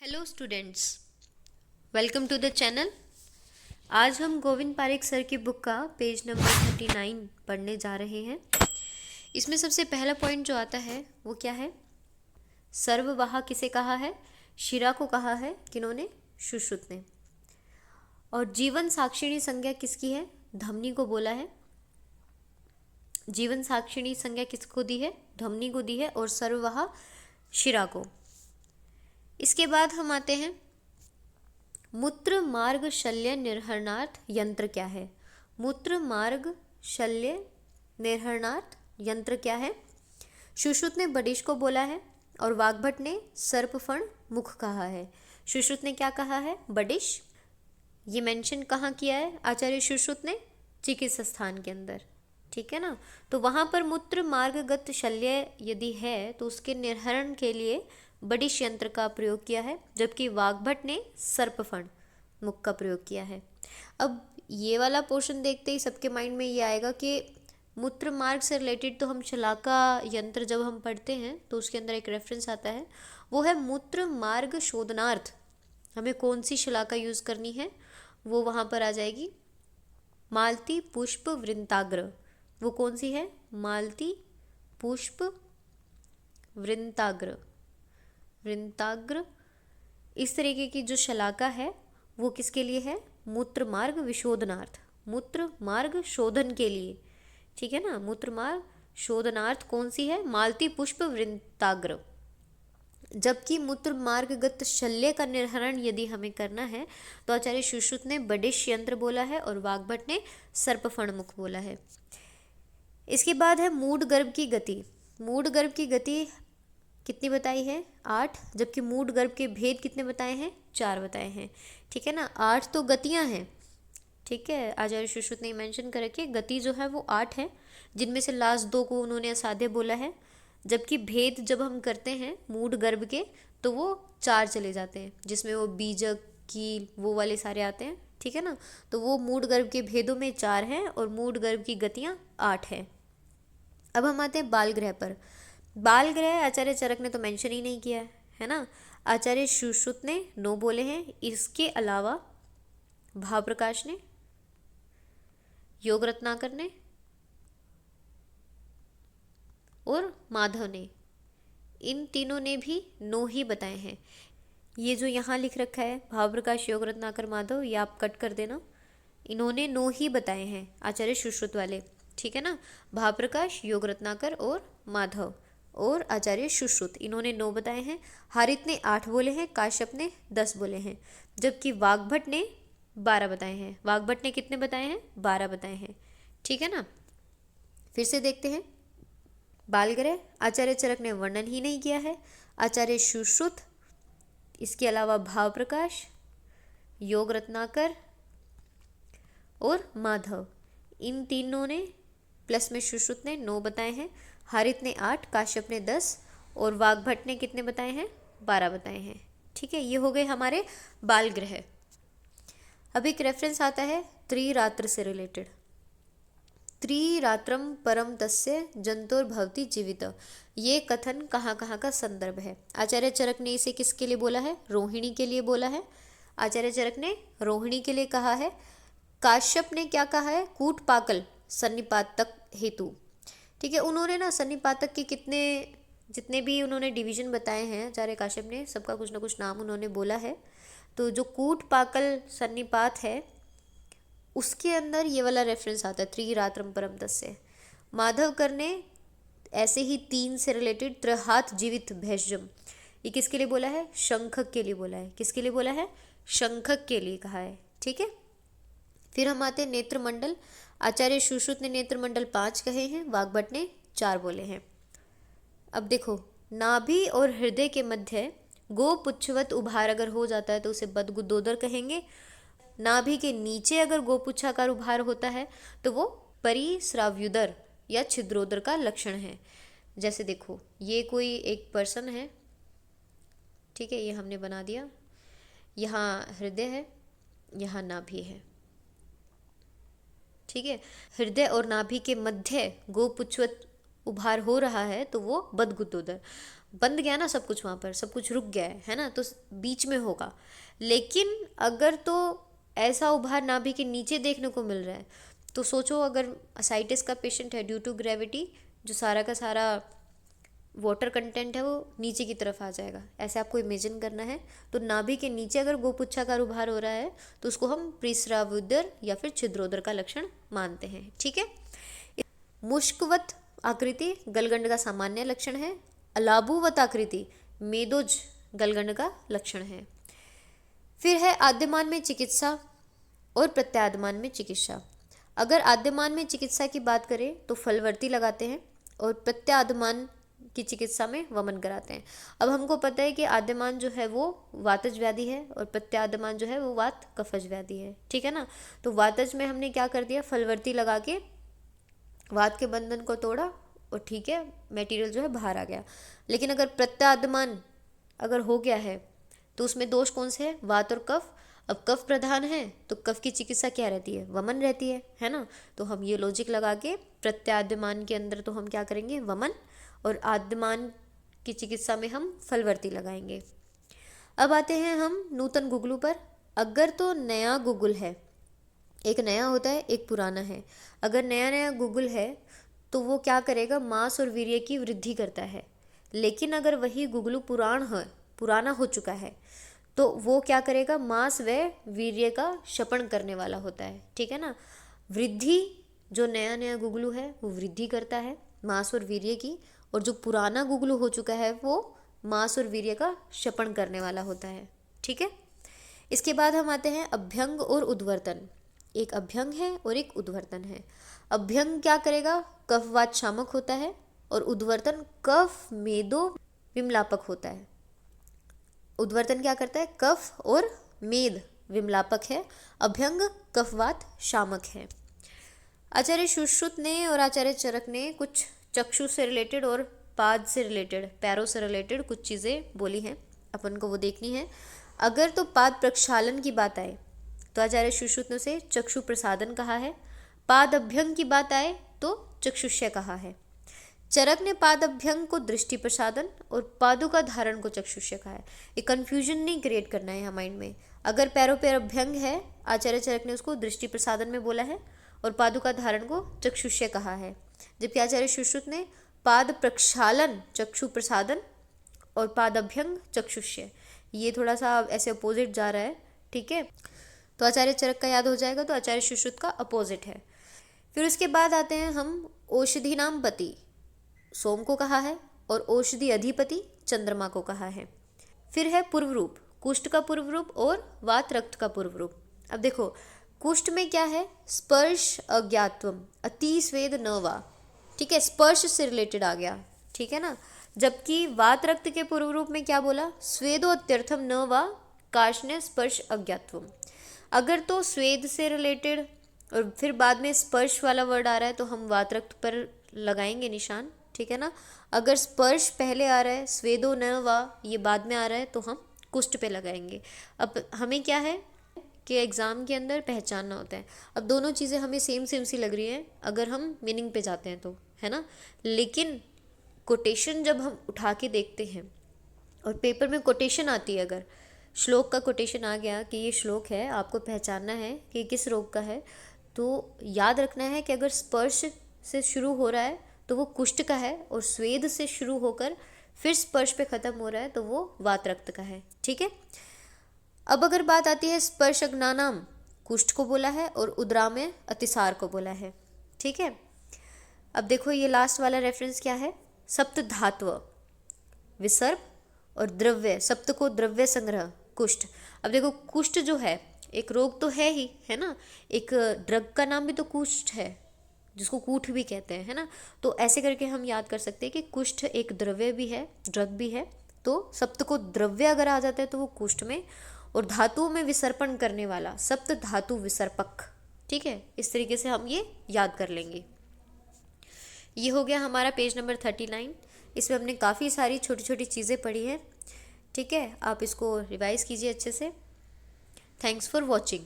Hello students, welcome to the channel. आज हम Govind Parekh sir की बुक का पेज नंबर 39 पढ़ने जा रहे हैं। इसमें सबसे पहला पॉइंट जो आता है वो क्या है? सर्ववाह किसे कहा है? शिरा को कहा है। किन्होंने? सुश्रुत ने। और जीवन साक्षिणी संज्ञा किसकी है? धमनी को बोला है। जीवन साक्षिणी संज्ञा किसको दी है? धमनी को दी है। और सर्ववाह शिरा को। इसके बाद हम आते हैं, मूत्र मार्ग शल्य निर्हरणार्थ यंत्र क्या है? मूत्र मार्ग शल्य निर्हरणार्थ यंत्र क्या है? सुश्रुत ने बडिश को बोला है और वाग्भट ने सर्पफण मुख कहा है। सुश्रुत ने क्या कहा है? बडिश। ये मेंशन कहाँ किया है आचार्य सुश्रुत ने? चिकित्सा स्थान के अंदर, ठीक है ना। तो वहाँ पर मूत्र मार्गगत शल्य यदि है तो उसके निर्हरण के लिए बडिश यंत्र का प्रयोग किया है, जबकि वाग्भट ने सर्पफण मुख का प्रयोग किया है। अब ये वाला पोर्शन देखते ही सबके माइंड में ये आएगा कि मूत्र मार्ग से रिलेटेड तो हम शलाका यंत्र जब हम पढ़ते हैं तो उसके अंदर एक रेफरेंस आता है, वो है मूत्र मार्ग शोधनार्थ हमें कौन सी शलाका यूज़ करनी है, वो वहाँ पर आ जाएगी मालती पुष्प वृंताग्र। वो कौन सी है? मालती पुष्प वृंताग्र। वृंताग्र इस तरीके की जो शलाका है वो किसके लिए है? मूत्र मार्ग विशोधनार्थ, मूत्र मार्ग शोधन के लिए, ठीक है ना। मूत्र मार्ग शोधनार्थ कौन सी है? मालती पुष्प वृंताग्र। जबकि मूत्र मार्गगत शल्य का निर्हरण यदि हमें करना है तो आचार्य सुश्रुत ने बडिश यंत्र बोला है और वाग्भट ने सर्पफण मुख बोला है। इसके बाद है मूढ़ गर्भ की गति। मूढ़ गर्भ की गति कितनी बताई है? 8, जबकि मूढ़ गर्भ के भेद कितने बताए हैं? 4 बताए हैं, ठीक है ना। 8 तो गतियां हैं, ठीक है। आचार्य सुश्रुत ने मेंशन कर रखे गति जो है वो 8 है, जिनमें से लास्ट 2 को उन्होंने असाध्य बोला है, जबकि भेद जब हम करते हैं मूढ़ गर्भ के तो वो 4 चले जाते हैं, जिसमें वो बीजक कील वो वाले सारे आते हैं, ठीक है ना। तो वो मूढ़ गर्भ के भेदों में 4 हैं और मूढ़ गर्भ की गतियां 8 हैं। अब हम आते हैं बाल ग्रह पर। बाल ग्रह आचार्य चरक ने तो मेंशन ही नहीं किया है ना। आचार्य सुश्रुत ने 9 बोले हैं। इसके अलावा भाव प्रकाश ने, योग रत्नाकर ने और माधव ने, इन तीनों ने भी 9 ही बताए हैं। ये जो यहाँ लिख रखा है भाव प्रकाश, योग रत्नाकर, माधव, ये आप कट कर देना। इन्होंने 9 ही बताए हैं आचार्य सुश्रुत वाले, ठीक है ना। भाव प्रकाश, योग रत्नाकर और माधव और आचार्य सुश्रुत, इन्होंने 9 बताए हैं। हारित ने 8 बोले हैं, काश्यप ने 10 बोले हैं, जबकि वाग्भट ने 12 बताए हैं। वाग्भट ने कितने बताए हैं? 12 बताए हैं, ठीक है ना। फिर से देखते हैं बाल ग्रह। आचार्य चरक ने वर्णन ही नहीं किया है। आचार्य सुश्रुत, इसके अलावा भाव प्रकाश, योग रत्नाकर और माधव, इन तीनों ने प्लस में सुश्रुत ने 9 बताए हैं। हारित ने 8, काश्यप ने 10 और वाग्भट ने कितने बताए हैं? 12 बताए हैं, ठीक है। ये हो गए हमारे बाल ग्रह। अब एक रेफरेंस आता है त्रिरात्र से रिलेटेड। त्रिरात्रम परम तस्य जंतुर भवति जीवित। ये कथन कहाँ कहाँ का संदर्भ है? आचार्य चरक ने इसे किसके लिए बोला है? रोहिणी के लिए बोला है। आचार्य चरक ने रोहिणी के लिए कहा है। काश्यप ने क्या कहा है? कूटपाकल सन्निपातक हेतु, ठीक है। उन्होंने ना सन्निपातक के कितने जितने भी उन्होंने डिवीजन बताए हैं आचार्य काश्यप ने, सबका कुछ ना कुछ नाम उन्होंने बोला है। तो जो कूटपाकल सन्निपात है उसके अंदर ये वाला रेफरेंस आता है त्रिरात्रम परम तस्य। माधवकर ने ऐसे ही 3 से रिलेटेड त्रिहात जीवित भेषजम, ये किसके लिए बोला है? शंखक के लिए बोला है। किसके लिए बोला है? शंखक के लिए कहा है, ठीक है। फिर हम आते हैं नेत्रमंडल। आचार्य सुश्रुत ने नेत्रमंडल 5 कहे हैं, वाग्भट ने 4 बोले हैं। अब देखो, नाभि और हृदय के मध्य गोपुच्छवत उभार अगर हो जाता है तो उसे बदगुदोदर कहेंगे। नाभि के नीचे अगर गोपुच्छाकार उभार होता है तो वो परिस्राव्युदर या छिद्रोदर का लक्षण है। जैसे देखो, ये कोई एक पर्सन है, ठीक है, ये हमने बना दिया। यहाँ हृदय है, यहाँ नाभि है, ठीक है। हृदय और नाभि के मध्य गोपुच्छवत उभार हो रहा है तो वो बदगुदोदर, बंद गया ना सब कुछ, वहाँ पर सब कुछ रुक गया है ना, तो बीच में होगा। लेकिन अगर तो ऐसा उभार नाभि के नीचे देखने को मिल रहा है, तो सोचो अगर असाइटिस का पेशेंट है, ड्यू टू ग्रेविटी जो सारा का सारा वाटर कंटेंट है वो नीचे की तरफ आ जाएगा, ऐसे आपको इमेजिन करना है। तो नाभि के नीचे अगर गोपुच्छाकार उभार हो रहा है तो उसको हम प्रीस्रावोदर या फिर छिद्रोदर का लक्षण मानते हैं। ठीक है। मुष्कवत आकृति गलगंड का सामान्य लक्षण है। अलाबुवत आकृति मेदोज गलगंड का लक्षण है। फिर है आद्यमान में चिकित्सा और प्रत्याद्यमान में चिकित्सा। अगर आद्यमान में चिकित्सा की बात करें तो फलवर्ती लगाते हैं और प्रत्याद्यमान की चिकित्सा में वमन कराते हैं। अब हमको पता है कि आद्यमान जो है वो वातज व्याधि है और प्रत्याद्यमान जो है वो वात कफज व्याधि है। ठीक है ना। तो वातज में हमने क्या कर दिया, फलवर्ती लगा के वात के बंधन को तोड़ा और ठीक है मटेरियल जो है बाहर आ गया। लेकिन अगर प्रत्याद्यमान अगर हो गया है तो उसमें दोष कौन से है, वात और कफ। अब कफ प्रधान है तो कफ की चिकित्सा क्या रहती है, वमन रहती है ना। तो हम ये लॉजिक लगा के प्रत्याद्यमान के अंदर तो हम क्या करेंगे, वमन, और आद्यमान की चिकित्सा में हम फलवर्ती लगाएंगे। अब आते हैं हम नूतन गुगलू पर। अगर तो नया गुगुल है, एक नया होता है एक पुराना है, अगर नया नया गुगुल है तो वो क्या करेगा, मांस और वीर्य की वृद्धि करता है। लेकिन अगर वही गुगलू पुराना हो चुका है तो वो क्या करेगा, मांस व वीर्य का शपन करने वाला होता है। ठीक है ना। वृद्धि जो नया नया गुगलू है वो वृद्धि करता है मांस और वीर्य की, और जो पुराना गुगलू हो चुका है वो मांस और वीर्य का शपन करने वाला होता है। ठीक है। इसके बाद हम आते हैं अभ्यंग और उद्वर्तन। एक अभ्यंग है और एक उद्वर्तन है। अभ्यंग क्या करेगा, कफवात शामक होता है, और उद्वर्तन कफ मेदो विमलापक होता है। उद्वर्तन क्या करता है, कफ और मेद विमलापक है। अभ्यंग कफवात शामक है। आचार्य सुश्रुत ने और आचार्य चरक ने कुछ चक्षु से रिलेटेड और पाद से रिलेटेड, पैरों से रिलेटेड कुछ चीज़ें बोली हैं, अपन को वो देखनी है। अगर तो पाद प्रक्षालन की बात आए तो आचार्य सुश्रुत ने उसे चक्षु प्रसादन कहा है। पाद अभ्यंग की बात आए तो चक्षुष्य कहा है। चरक ने पाद अभ्यंग को दृष्टि प्रसादन और पादुका धारण को चक्षुष्य कहा है। ये कन्फ्यूजन नहीं क्रिएट करना है यहाँ माइंड में। अगर पैरों पैर अभ्यंग है, आचार्य चरक ने उसको दृष्टि प्रसादन में बोला है और पादुका धारण को चक्षुष्य कहा है, जबकि आचार्य सुश्रुत ने पाद प्रक्षालन चक्षु प्रसादन और पाद अभ्यंग चक्षुष्य, ये थोड़ा सा ऐसे अपोजिट जा रहा है। ठीक है। तो आचार्य चरक का याद हो जाएगा तो आचार्य सुश्रुत का अपोजिट है। फिर उसके बाद आते हैं हम औषधि नाम पति सोम को कहा है और औषधि अधिपति चंद्रमा को कहा है। फिर है पूर्व रूप, कुष्ठ का पूर्व रूप और वात रक्त का पूर्व रूप। अब देखो कुष्ठ में क्या है, स्पर्श अज्ञातवम अति स्वेद न वा। ठीक है, स्पर्श से रिलेटेड आ गया। ठीक है ना। जबकि वात रक्त के पूर्व रूप में क्या बोला, स्वेदो अत्यर्थम न वा कार्ष्ण्य स्पर्श अज्ञातवम। अगर तो स्वेद से रिलेटेड और फिर बाद में स्पर्श वाला वर्ड आ रहा है तो हम वात रक्त पर लगाएंगे निशान। ठीक है ना। अगर स्पर्श पहले आ रहा है, स्वेदो न वा ये बाद में आ रहा है, तो हम कुष्ठ पे लगाएंगे। अब हमें क्या है कि एग्ज़ाम के अंदर पहचानना होता है। अब दोनों चीज़ें हमें सेम सेम सी लग रही हैं अगर हम मीनिंग पे जाते हैं तो, है ना। लेकिन कोटेशन जब हम उठा के देखते हैं और पेपर में कोटेशन आती है, अगर श्लोक का कोटेशन आ गया कि ये श्लोक है, आपको पहचानना है कि किस रोग का है, तो याद रखना है कि अगर स्पर्श से शुरू हो रहा है तो वो कुष्ठ का है, और स्वेद से शुरू होकर फिर स्पर्श पे ख़त्म हो रहा है तो वो वात रक्त का है। ठीक है। अब अगर बात आती है स्पर्श अग्नानाम, कुष्ठ को बोला है और उद्रा में अतिसार को बोला है। ठीक है। अब देखो ये लास्ट वाला रेफरेंस क्या है, सप्त धात्व विसर्प और द्रव्य, सप्त को द्रव्य संग्रह कुष्ठ। अब देखो कुष्ठ जो है एक रोग तो है ही, है ना। एक ड्रग का नाम भी तो कुष्ठ है, जिसको कूठ भी कहते हैं, है ना। तो ऐसे करके हम याद कर सकते हैं कि कुष्ठ एक द्रव्य भी है, ड्रग भी है। तो सप्त को द्रव्य अगर आ जाता है तो वो कुष्ठ में, और धातुओं में विसर्पण करने वाला सप्त धातु विसर्पक। ठीक है। इस तरीके से हम ये याद कर लेंगे। ये हो गया हमारा पेज नंबर 39। इसमें हमने काफ़ी सारी छोटी छोटी चीज़ें पढ़ी हैं। ठीक है। आप इसको रिवाइज कीजिए अच्छे से। Thanks for watching.